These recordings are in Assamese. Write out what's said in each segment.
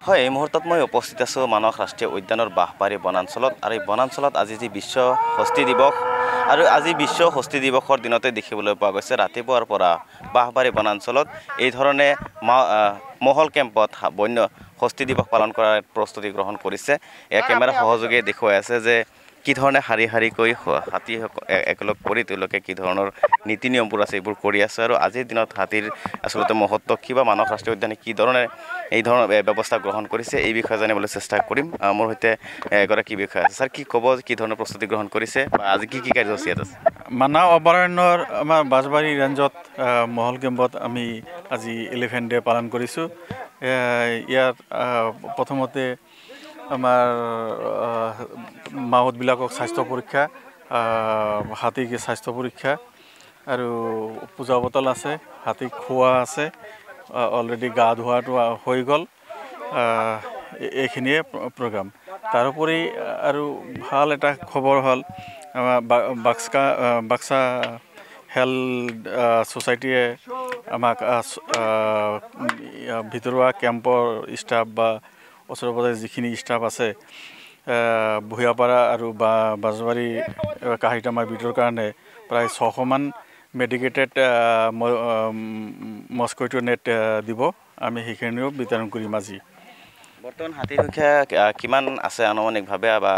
হয়, এই মুহূৰ্তত মই উপস্থিত আছোঁ মানস ৰাষ্ট্ৰীয় উদ্যানৰ বাঁহবাৰী বনাঞ্চলত আৰু এই বনাঞ্চলত আজি যি বিশ্ব হস্তী দিৱস আৰু আজি বিশ্ব হস্তী দিৱসৰ দিনতে দেখিবলৈ পোৱা গৈছে ৰাতিপুৱাৰ পৰা বাঁহবাৰী বনাঞ্চলত এই ধৰণে মহল কেম্পত বন্য হস্তী দিৱস পালন কৰাৰ প্ৰস্তুতি গ্ৰহণ কৰিছে। এয়া কেমেৰা সহযোগে দেখুৱাই আছে যে কি ধৰণে শাৰী শাৰীকৈ হাতী একেলগ কৰি তেওঁলোকে কি ধৰণৰ নীতি নিয়মবোৰ আছে এইবোৰ কৰি আছে আৰু আজিৰ দিনত হাতীৰ আচলতে মহত্ব কি বা মানস ৰাষ্ট্ৰীয় উদ্যানে কি ধৰণে এই ধৰণৰ ব্যৱস্থা গ্ৰহণ কৰিছে এই বিষয়ে জানিবলৈ চেষ্টা কৰিম। মোৰ সৈতে এগৰাকী বিষয়া আছে। ছাৰ, কি ক'ব, কি ধৰণৰ প্ৰস্তুতি গ্ৰহণ কৰিছে বা আজি কি কি কাৰ্যসূচী আছে? মানাহ অভয়াৰণ্যৰ আমাৰ বাঁহবাৰী ৰেঞ্জত মহল কেম্পত আমি আজি এলিফেণ্ট ডে পালন কৰিছোঁ। ইয়াত প্ৰথমতে আমাৰ মাউতবিলাকক স্বাস্থ্য পৰীক্ষা, হাতীক স্বাস্থ্য পৰীক্ষা আৰু পূজা বটল আছে, হাতীক খোৱা আছে, অলৰেডি গা ধোৱাটো হৈ গ'ল। এইখিনিয়ে প্ৰগ্ৰাম। তাৰোপৰি আৰু ভাল এটা খবৰ হ'ল আমাৰ বাক্সা হেল্থ ছ'চাইটিয়ে আমাক ভিতৰুৱা কেম্পৰ ষ্টাফ বা ওচৰে পাঁজৰে যিখিনি ষ্টাফ আছে ভূঞাপাৰা আৰু বাঁহবাৰী কাহিটামাৰ ভিতৰৰ কাৰণে প্ৰায় 600মান মেডিকেটেড মস্কিটো নেট দিব। আমি সেইখিনিও বিতৰণ কৰিম আজি। বৰ্তমান হাতীৰ সংখ্যা কিমান আছে আনুমানিকভাৱে বা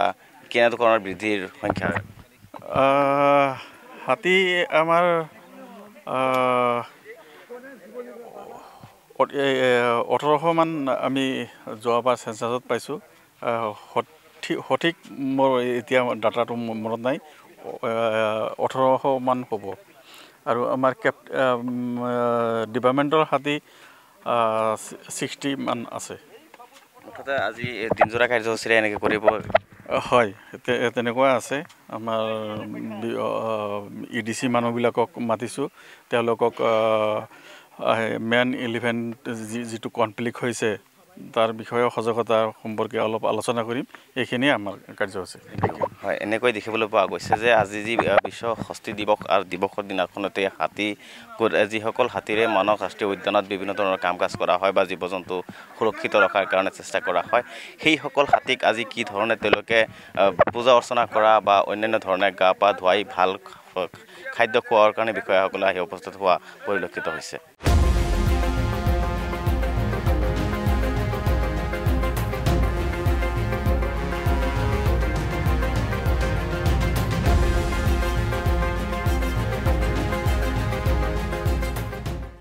কেনেধৰণৰ বৃদ্ধিৰ সংখ্যা? হাতী আমাৰ 1800মান আমি যোৱাবাৰ চেঞ্চাছত পাইছোঁ। সঠিক মোৰ এতিয়া ডাটাটো মনত নাই, 1800মান হ'ব। আৰু আমাৰ ডিপাৰ্টমেণ্টৰ হাতী 60মান আছে। মুঠতে আজি দিনজোৰা কাৰ্যসূচীৰে এনেকৈ কৰিব? হয়, তেনেকুৱা আছে। আমাৰ EDC মানুহবিলাকক মাতিছোঁ, তেওঁলোকক মেন এলিফেণ্ট যিটো কনফ্লিক্ট হৈছে তাৰ বিষয়ে সজাগতা সম্পৰ্কে অলপ আলোচনা কৰিম। এইখিনিয়ে আমাৰ কাৰ্যসূচী। হয়, এনেকৈ দেখিবলৈ পোৱা গৈছে যে আজি যি বিশ্ব হস্তী দিৱস আৰু দিৱসৰ দিনাখনতে যিসকল হাতীৰে মানস ৰাষ্ট্ৰীয় উদ্যানত বিভিন্ন ধৰণৰ কাম কাজ কৰা হয় বা জীৱ জন্তু সুৰক্ষিত ৰখাৰ কাৰণে চেষ্টা কৰা হয়, সেইসকল হাতীক আজি কি ধৰণে তেওঁলোকে পূজা অৰ্চনা কৰা বা অন্যান্য ধৰণে গা পা ধুৱাই ভাল খাদ্য খোৱাৰ কাৰণে বিষয়াসকলে আহি উপস্থিত হোৱা পৰিলক্ষিত হৈছে।